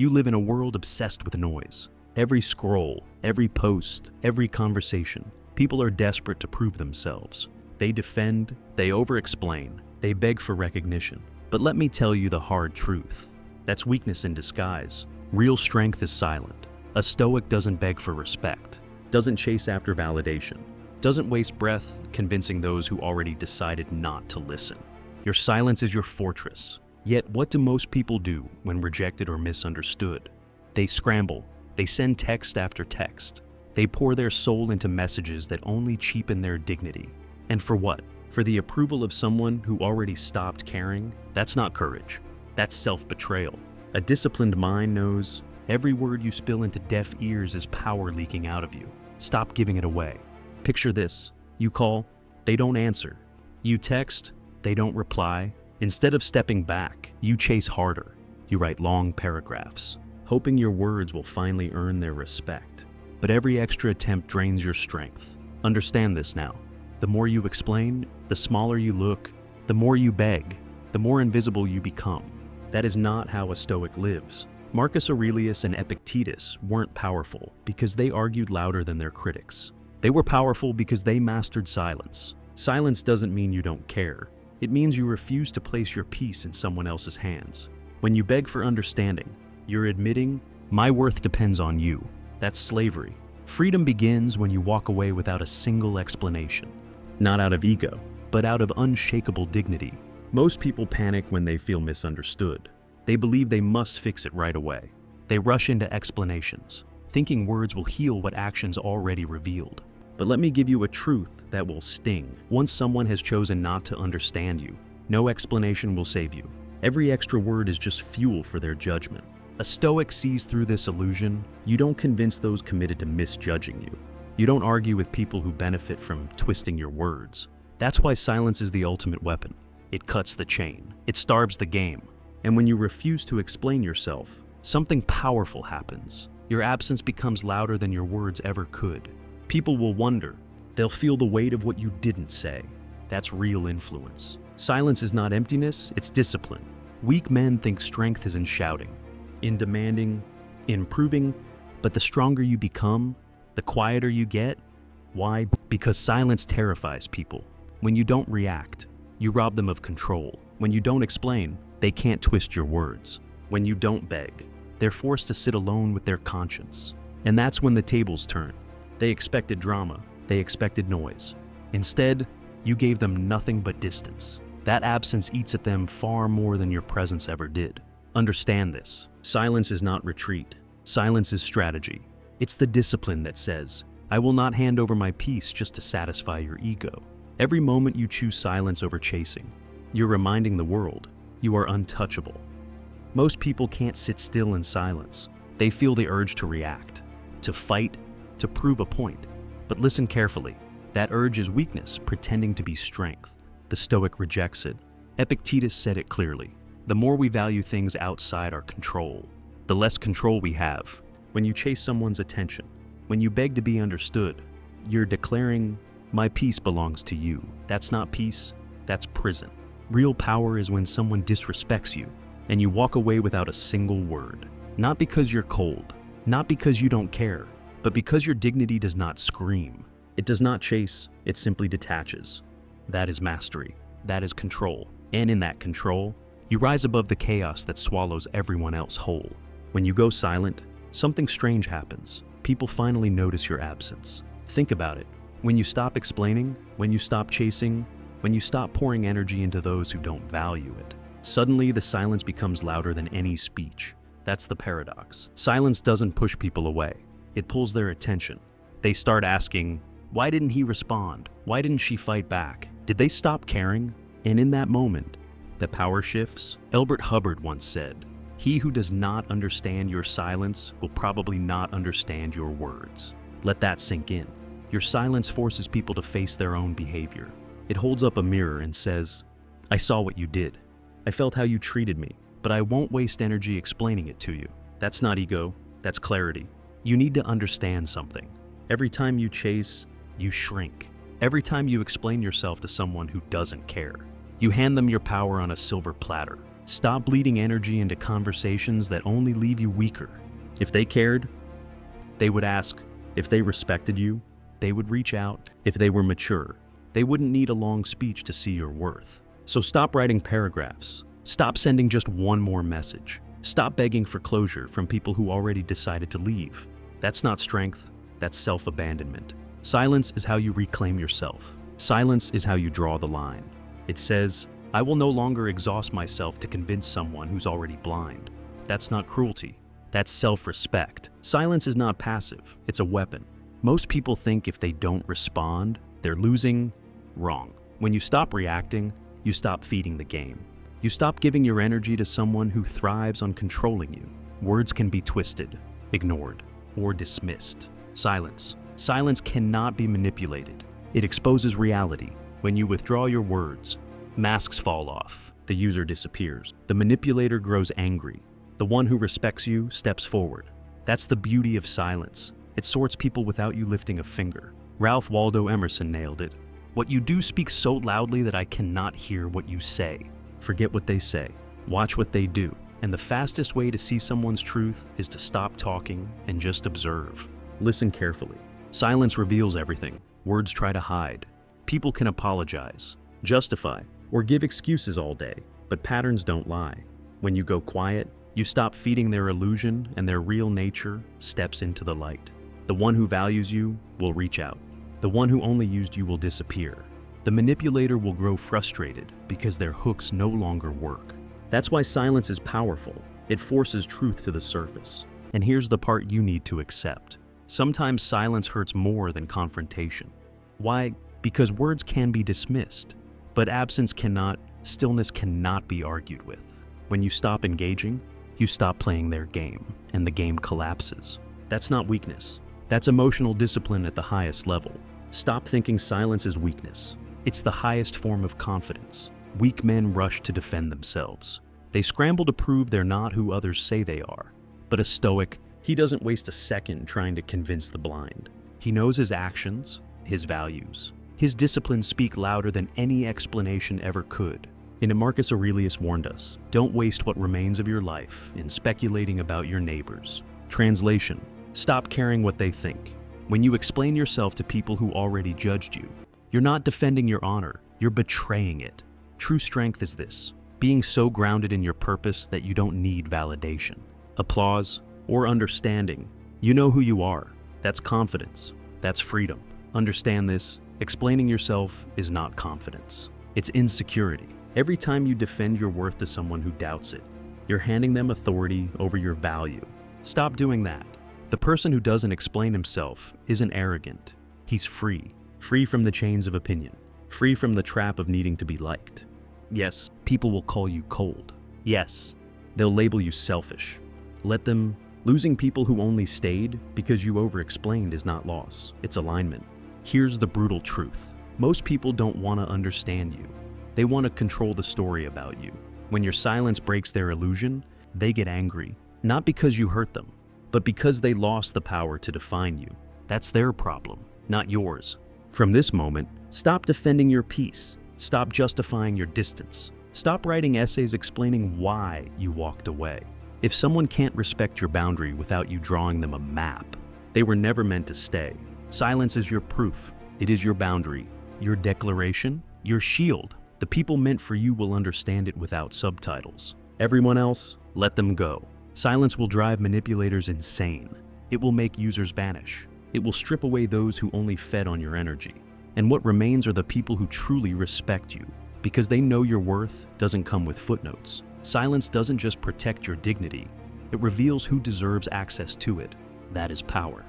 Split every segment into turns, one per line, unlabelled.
You live in a world obsessed with noise. Every scroll, every post, every conversation, people are desperate to prove themselves. They defend, they overexplain, they beg for recognition. But let me tell you the hard truth. That's weakness in disguise. Real strength is silent. A Stoic doesn't beg for respect, doesn't chase after validation, doesn't waste breath convincing those who already decided not to listen. Your silence is your fortress. Yet what do most people do when rejected or misunderstood? They scramble. They send text after text. They pour their soul into messages that only cheapen their dignity. And for what? For the approval of someone who already stopped caring? That's not courage. That's self-betrayal. A disciplined mind knows every word you spill into deaf ears is power leaking out of you. Stop giving it away. Picture this. You call, they don't answer. You text, they don't reply. Instead of stepping back, you chase harder. You write long paragraphs, hoping your words will finally earn their respect. But every extra attempt drains your strength. Understand this now. The more you explain, the smaller you look, the more you beg, the more invisible you become. That is not how a Stoic lives. Marcus Aurelius and Epictetus weren't powerful because they argued louder than their critics. They were powerful because they mastered silence. Silence doesn't mean you don't care. It means you refuse to place your peace in someone else's hands. When you beg for understanding, you're admitting, my worth depends on you. That's slavery. Freedom begins when you walk away without a single explanation. Not out of ego, but out of unshakable dignity. Most people panic when they feel misunderstood. They believe they must fix it right away. They rush into explanations, thinking words will heal what actions already revealed. But let me give you a truth that will sting. Once someone has chosen not to understand you, no explanation will save you. Every extra word is just fuel for their judgment. A Stoic sees through this illusion. You don't convince those committed to misjudging you. You don't argue with people who benefit from twisting your words. That's why silence is the ultimate weapon. It cuts the chain. It starves the game. And when you refuse to explain yourself, something powerful happens. Your absence becomes louder than your words ever could. People will wonder. They'll feel the weight of what you didn't say. That's real influence. Silence is not emptiness, it's discipline. Weak men think strength is in shouting, in demanding, in proving, but the stronger you become, the quieter you get. Why? Because silence terrifies people. When you don't react, you rob them of control. When you don't explain, they can't twist your words. When you don't beg, they're forced to sit alone with their conscience. And that's when the tables turn. They expected drama. They expected noise. Instead, you gave them nothing but distance. That absence eats at them far more than your presence ever did. Understand this. Silence is not retreat. Silence is strategy. It's the discipline that says, I will not hand over my peace just to satisfy your ego. Every moment you choose silence over chasing, you're reminding the world you are untouchable. Most people can't sit still in silence. They feel the urge to react, to fight, to prove a point. But listen carefully. That urge is weakness pretending to be strength. The Stoic rejects it. Epictetus said it clearly. The more we value things outside our control, the less control we have. When you chase someone's attention, when you beg to be understood, you're declaring, my peace belongs to you. That's not peace, that's prison. Real power is when someone disrespects you, and you walk away without a single word. Not because you're cold, not because you don't care, but because your dignity does not scream. It does not chase, it simply detaches. That is mastery. That is control. And in that control, you rise above the chaos that swallows everyone else whole. When you go silent, something strange happens. People finally notice your absence. Think about it. When you stop explaining, when you stop chasing, when you stop pouring energy into those who don't value it, suddenly the silence becomes louder than any speech. That's the paradox. Silence doesn't push people away. It pulls their attention. They start asking, why didn't he respond? Why didn't she fight back? Did they stop caring? And in that moment, the power shifts. Elbert Hubbard once said, he who does not understand your silence will probably not understand your words. Let that sink in. Your silence forces people to face their own behavior. It holds up a mirror and says, I saw what you did. I felt how you treated me, but I won't waste energy explaining it to you. That's not ego, that's clarity. You need to understand something. Every time you chase, you shrink. Every time you explain yourself to someone who doesn't care, you hand them your power on a silver platter. Stop bleeding energy into conversations that only leave you weaker. If they cared, they would ask. If they respected you, they would reach out. If they were mature, they wouldn't need a long speech to see your worth. So stop writing paragraphs. Stop sending just one more message. Stop begging for closure from people who already decided to leave. That's not strength, that's self-abandonment. Silence is how you reclaim yourself. Silence is how you draw the line. It says, I will no longer exhaust myself to convince someone who's already blind. That's not cruelty. That's self-respect. Silence is not passive, it's a weapon. Most people think if they don't respond, they're losing. Wrong. When you stop reacting, you stop feeding the game. You stop giving your energy to someone who thrives on controlling you. Words can be twisted, ignored, or dismissed. Silence. Silence cannot be manipulated. It exposes reality. When you withdraw your words, masks fall off. The user disappears. The manipulator grows angry. The one who respects you steps forward. That's the beauty of silence. It sorts people without you lifting a finger. Ralph Waldo Emerson nailed it. What you do speaks so loudly that I cannot hear what you say. Forget what they say. Watch what they do. And the fastest way to see someone's truth is to stop talking and just observe. Listen carefully. Silence reveals everything. Words try to hide. People can apologize, justify, or give excuses all day, but patterns don't lie. When you go quiet, you stop feeding their illusion and their real nature steps into the light. The one who values you will reach out. The one who only used you will disappear. The manipulator will grow frustrated because their hooks no longer work. That's why silence is powerful. It forces truth to the surface. And here's the part you need to accept. Sometimes silence hurts more than confrontation. Why? Because words can be dismissed, but absence cannot, stillness cannot be argued with. When you stop engaging, you stop playing their game, and the game collapses. That's not weakness. That's emotional discipline at the highest level. Stop thinking silence is weakness. It's the highest form of confidence. Weak men rush to defend themselves. They scramble to prove they're not who others say they are. But a Stoic, he doesn't waste a second trying to convince the blind. He knows his actions, his values. His disciplines speak louder than any explanation ever could. And Marcus Aurelius warned us, don't waste what remains of your life in speculating about your neighbors. Translation, stop caring what they think. When you explain yourself to people who already judged you, you're not defending your honor, you're betraying it. True strength is this, being so grounded in your purpose that you don't need validation, applause, or understanding. You know who you are. That's confidence. That's freedom. Understand this, explaining yourself is not confidence. It's insecurity. Every time you defend your worth to someone who doubts it, you're handing them authority over your value. Stop doing that. The person who doesn't explain himself isn't arrogant. He's free. Free from the chains of opinion. Free from the trap of needing to be liked. Yes, people will call you cold. Yes, they'll label you selfish. Let them. Losing people who only stayed because you over-explained is not loss, it's alignment. Here's the brutal truth. Most people don't want to understand you. They want to control the story about you. When your silence breaks their illusion, they get angry. Not because you hurt them, but because they lost the power to define you. That's their problem, not yours. From this moment, stop defending your peace. Stop justifying your distance. Stop writing essays explaining why you walked away. If someone can't respect your boundary without you drawing them a map, they were never meant to stay. Silence is your proof. It is your boundary, your declaration, your shield. The people meant for you will understand it without subtitles. Everyone else, let them go. Silence will drive manipulators insane. It will make users vanish. It will strip away those who only fed on your energy. And what remains are the people who truly respect you, because they know your worth doesn't come with footnotes. Silence doesn't just protect your dignity, it reveals who deserves access to it. That is power.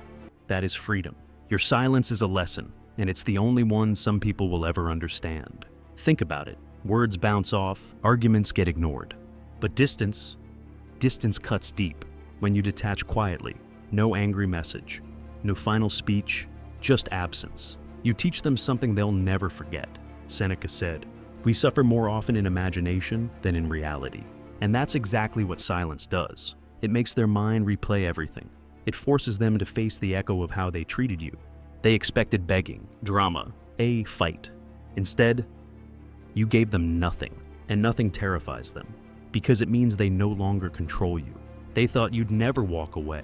That is freedom. Your silence is a lesson, and it's the only one some people will ever understand. Think about it. Words bounce off, arguments get ignored. But distance cuts deep. When you detach quietly, no angry message, no final speech, just absence. You teach them something they'll never forget. Seneca said, "We suffer more often in imagination than in reality." And that's exactly what silence does. It makes their mind replay everything. It forces them to face the echo of how they treated you. They expected begging, drama, a fight. Instead, you gave them nothing, and nothing terrifies them. because it means they no longer control you. They thought you'd never walk away,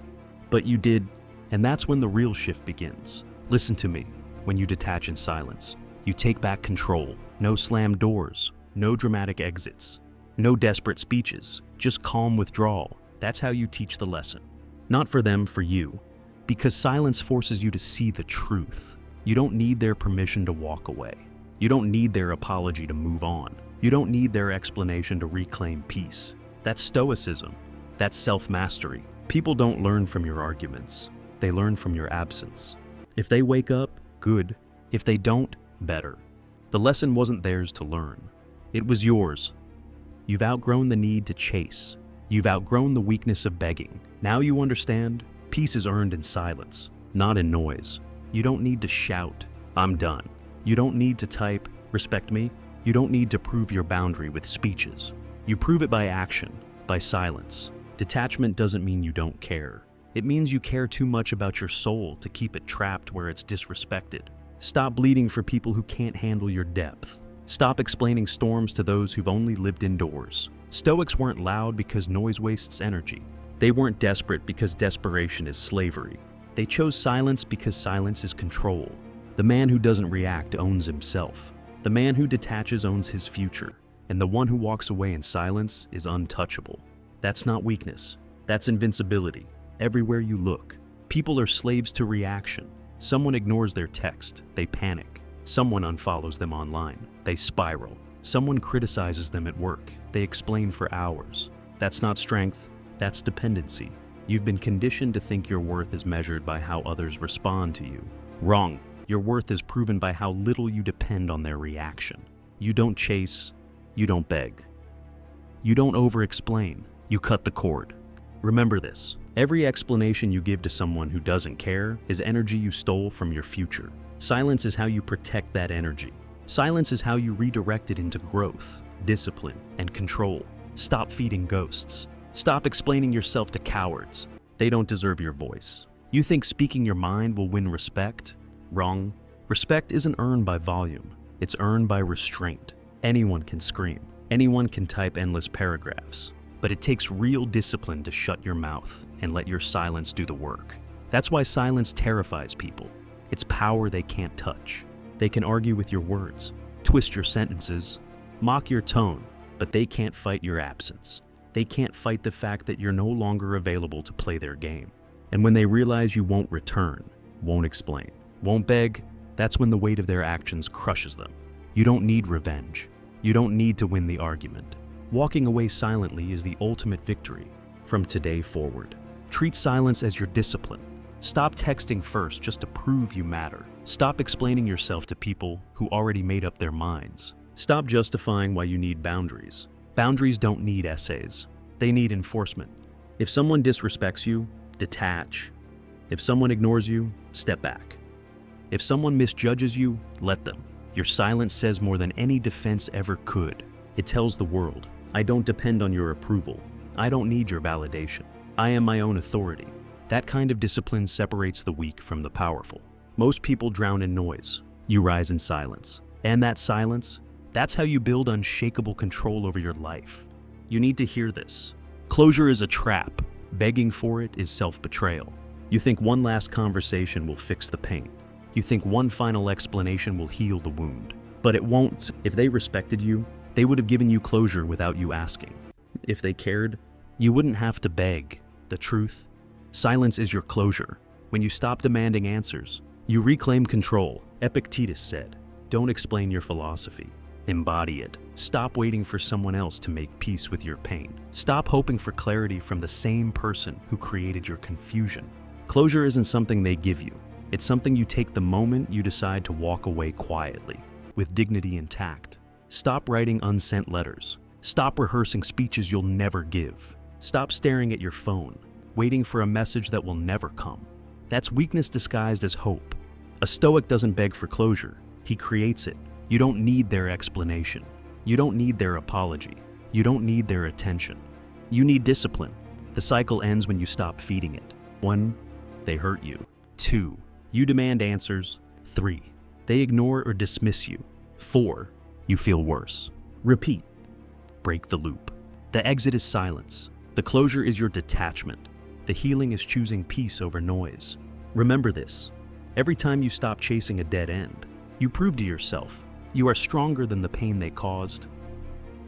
but you did, and that's when the real shift begins. Listen to me. When you detach in silence, you take back control. No slammed doors, no dramatic exits, no desperate speeches, just calm withdrawal. That's how you teach the lesson. Not for them, for you. Because silence forces you to see the truth. You don't need their permission to walk away. You don't need their apology to move on. You don't need their explanation to reclaim peace. That's Stoicism. That's self-mastery. People don't learn from your arguments. They learn from your absence. If they wake up, good. If they don't, better. The lesson wasn't theirs to learn. It was yours. You've outgrown the need to chase. You've outgrown the weakness of begging. Now you understand, peace is earned in silence, not in noise. You don't need to shout, "I'm done." You don't need to type, "Respect me." You don't need to prove your boundary with speeches. You prove it by action, by silence. Detachment doesn't mean you don't care. It means you care too much about your soul to keep it trapped where it's disrespected. Stop bleeding for people who can't handle your depth. Stop explaining storms to those who've only lived indoors. Stoics weren't loud because noise wastes energy. They weren't desperate because desperation is slavery. They chose silence because silence is control. The man who doesn't react owns himself. The man who detaches owns his future. And the one who walks away in silence is untouchable. That's not weakness. That's invincibility. Everywhere you look, people are slaves to reaction. Someone ignores their text, they panic. Someone unfollows them online, they spiral. Someone criticizes them at work, they explain for hours. That's not strength, that's dependency. You've been conditioned to think your worth is measured by how others respond to you. Wrong. Your worth is proven by how little you depend on their reaction. You don't chase, you don't beg. You don't over-explain, you cut the cord. Remember this. Every explanation you give to someone who doesn't care is energy you stole from your future. Silence is how you protect that energy. Silence is how you redirect it into growth, discipline, and control. Stop feeding ghosts. Stop explaining yourself to cowards. They don't deserve your voice. You think speaking your mind will win respect? Wrong. Respect isn't earned by volume. It's earned by restraint. Anyone can scream. Anyone can type endless paragraphs. But it takes real discipline to shut your mouth and let your silence do the work. That's why silence terrifies people. It's power they can't touch. They can argue with your words, twist your sentences, mock your tone, but they can't fight your absence. They can't fight the fact that you're no longer available to play their game. And when they realize you won't return, won't explain, won't beg, that's when the weight of their actions crushes them. You don't need revenge. You don't need to win the argument. Walking away silently is the ultimate victory. From today forward, treat silence as your discipline. Stop texting first just to prove you matter. Stop explaining yourself to people who already made up their minds. Stop justifying why you need boundaries. Boundaries don't need essays. They need enforcement. If someone disrespects you, detach. If someone ignores you, step back. If someone misjudges you, let them. Your silence says more than any defense ever could. It tells the world, I don't depend on your approval. I don't need your validation. I am my own authority. That kind of discipline separates the weak from the powerful. Most people drown in noise. You rise in silence. And that silence, that's how you build unshakable control over your life. You need to hear this. Closure is a trap. Begging for it is self-betrayal. You think one last conversation will fix the pain. You think one final explanation will heal the wound. But it won't. If they respected you, they would have given you closure without you asking. If they cared, you wouldn't have to beg. The truth? Silence is your closure. When you stop demanding answers, you reclaim control. Epictetus said, don't explain your philosophy. Embody it. Stop waiting for someone else to make peace with your pain. Stop hoping for clarity from the same person who created your confusion. Closure isn't something they give you. It's something you take the moment you decide to walk away quietly, with dignity intact. Stop writing unsent letters. Stop rehearsing speeches you'll never give. Stop staring at your phone, waiting for a message that will never come. That's weakness disguised as hope. A Stoic doesn't beg for closure. He creates it. You don't need their explanation. You don't need their apology. You don't need their attention. You need discipline. The cycle ends when you stop feeding it. 1. They hurt you. 2. You demand answers. 3. They ignore or dismiss you. 4. You feel worse. Repeat. Break the loop. The exit is silence. The closure is your detachment. The healing is choosing peace over noise. Remember this. Every time you stop chasing a dead end, you prove to yourself you are stronger than the pain they caused.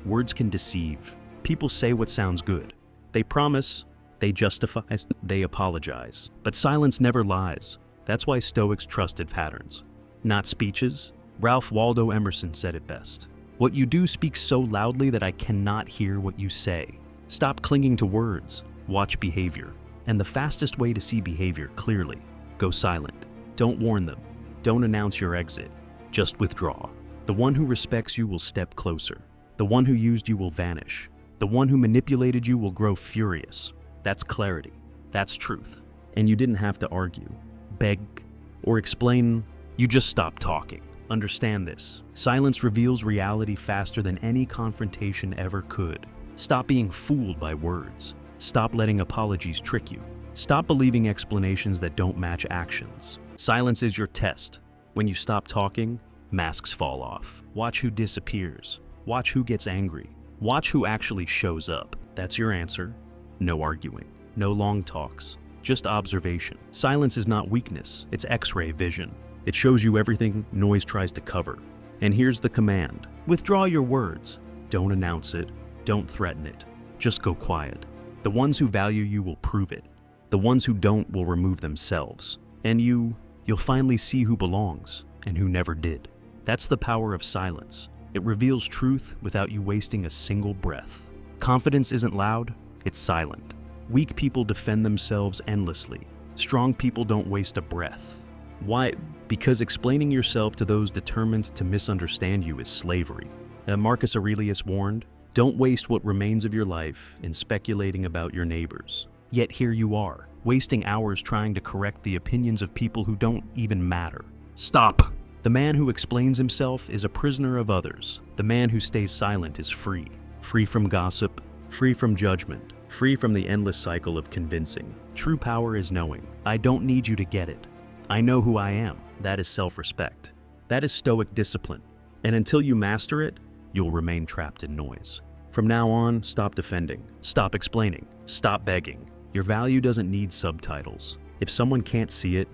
Words can deceive. People say what sounds good. They promise, they justify, they apologize. But silence never lies. That's why Stoics trusted patterns, not speeches. Ralph Waldo Emerson said it best. What you do speaks so loudly that I cannot hear what you say. Stop clinging to words. Watch behavior. And the fastest way to see behavior clearly, go silent. Don't warn them. Don't announce your exit. Just withdraw. The one who respects you will step closer. The one who used you will vanish. The one who manipulated you will grow furious. That's clarity. That's truth. And you didn't have to argue, beg, or explain. You just stopped talking. Understand this. Silence reveals reality faster than any confrontation ever could. Stop being fooled by words. Stop letting apologies trick you. Stop believing explanations that don't match actions. Silence is your test. When you stop talking, masks fall off. Watch who disappears. Watch who gets angry. Watch who actually shows up. That's your answer. No arguing. No long talks. Just observation. Silence is not weakness. It's X-ray vision. It shows you everything noise tries to cover. And here's the command. Withdraw your words. Don't announce it. Don't threaten it. Just go quiet. The ones who value you will prove it. The ones who don't will remove themselves. And you'll finally see who belongs and who never did. That's the power of silence. It reveals truth without you wasting a single breath. Confidence isn't loud, it's silent. Weak people defend themselves endlessly. Strong people don't waste a breath. Why? Because explaining yourself to those determined to misunderstand you is slavery. Marcus Aurelius warned, don't waste what remains of your life in speculating about your neighbors. Yet here you are, wasting hours trying to correct the opinions of people who don't even matter. Stop! The man who explains himself is a prisoner of others. The man who stays silent is free. Free from gossip, free from judgment, free from the endless cycle of convincing. True power is knowing, I don't need you to get it. I know who I am. That is self-respect. That is Stoic discipline. And until you master it, you'll remain trapped in noise. From now on, stop defending. Stop explaining. Stop begging. Your value doesn't need subtitles. If someone can't see it,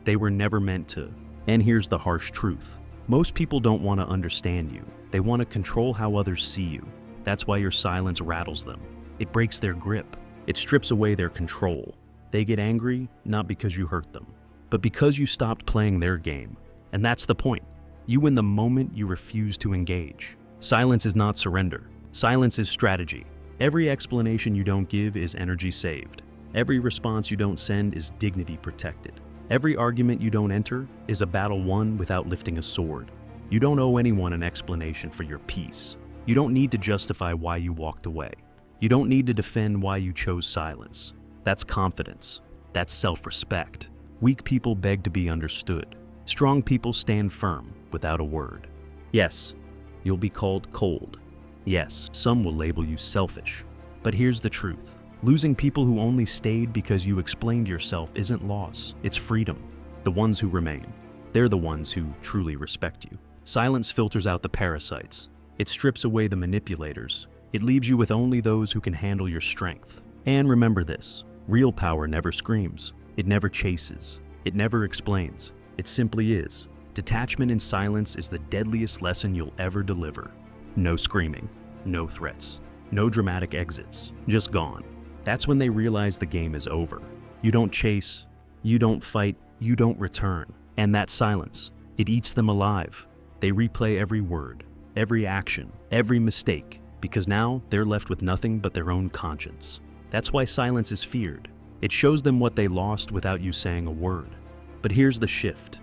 they were never meant to. And here's the harsh truth. Most people don't want to understand you. They want to control how others see you. That's why your silence rattles them. It breaks their grip. It strips away their control. They get angry, not because you hurt them, but because you stopped playing their game. And that's the point. You win the moment you refuse to engage. Silence is not surrender. Silence is strategy. Every explanation you don't give is energy saved. Every response you don't send is dignity protected. Every argument you don't enter is a battle won without lifting a sword. You don't owe anyone an explanation for your peace. You don't need to justify why you walked away. You don't need to defend why you chose silence. That's confidence. That's self-respect. Weak people beg to be understood. Strong people stand firm without a word. Yes, you'll be called cold. Yes, some will label you selfish. But here's the truth. Losing people who only stayed because you explained yourself isn't loss, it's freedom. The ones who remain, they're the ones who truly respect you. Silence filters out the parasites. It strips away the manipulators. It leaves you with only those who can handle your strength. And remember this, real power never screams. It never chases. It never explains. It simply is. Detachment in silence is the deadliest lesson you'll ever deliver. No screaming, no threats, no dramatic exits, just gone. That's when they realize the game is over. You don't chase, you don't fight, you don't return. And that silence, it eats them alive. They replay every word, every action, every mistake, because now they're left with nothing but their own conscience. That's why silence is feared. It shows them what they lost without you saying a word. But here's the shift.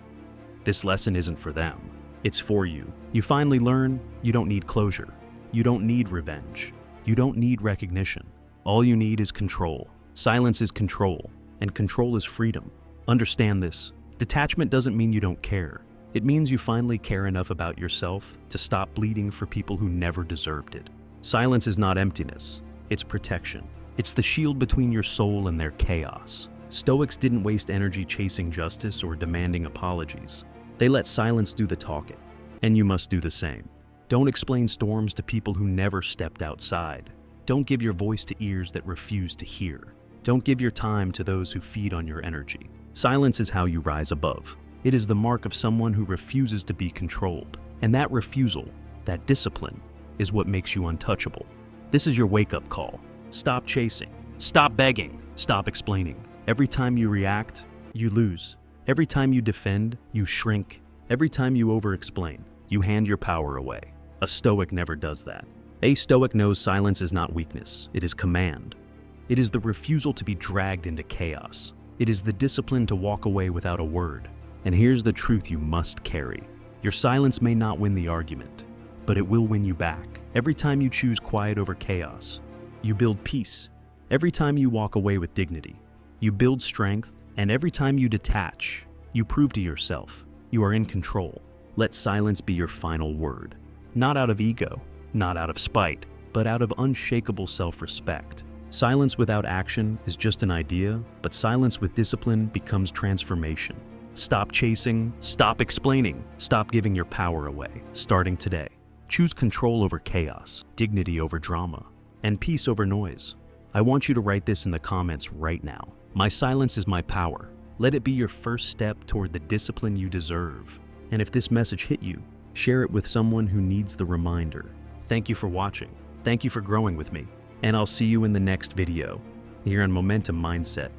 This lesson isn't for them. It's for you. You finally learn you don't need closure. You don't need revenge. You don't need recognition. All you need is control. Silence is control, and control is freedom. Understand this. Detachment doesn't mean you don't care. It means you finally care enough about yourself to stop bleeding for people who never deserved it. Silence is not emptiness. It's protection. It's the shield between your soul and their chaos. Stoics didn't waste energy chasing justice or demanding apologies. They let silence do the talking, and you must do the same. Don't explain storms to people who never stepped outside. Don't give your voice to ears that refuse to hear. Don't give your time to those who feed on your energy. Silence is how you rise above. It is the mark of someone who refuses to be controlled. And that refusal, that discipline, is what makes you untouchable. This is your wake-up call. Stop chasing. Stop begging. Stop explaining. Every time you react, you lose. Every time you defend, you shrink. Every time you over-explain, you hand your power away. A Stoic never does that. A Stoic knows silence is not weakness, it is command. It is the refusal to be dragged into chaos. It is the discipline to walk away without a word. And here's the truth you must carry. Your silence may not win the argument, but it will win you back. Every time you choose quiet over chaos, you build peace. Every time you walk away with dignity, you build strength. And every time you detach, you prove to yourself you are in control. Let silence be your final word. Not out of ego, not out of spite, but out of unshakable self-respect. Silence without action is just an idea, but silence with discipline becomes transformation. Stop chasing, stop explaining, stop giving your power away, starting today. Choose control over chaos, dignity over drama, and peace over noise. I want you to write this in the comments right now. My silence is my power. Let it be your first step toward the discipline you deserve. And if this message hit you, share it with someone who needs the reminder. Thank you for watching. Thank you for growing with me. And I'll see you in the next video here on Momentum Mindset.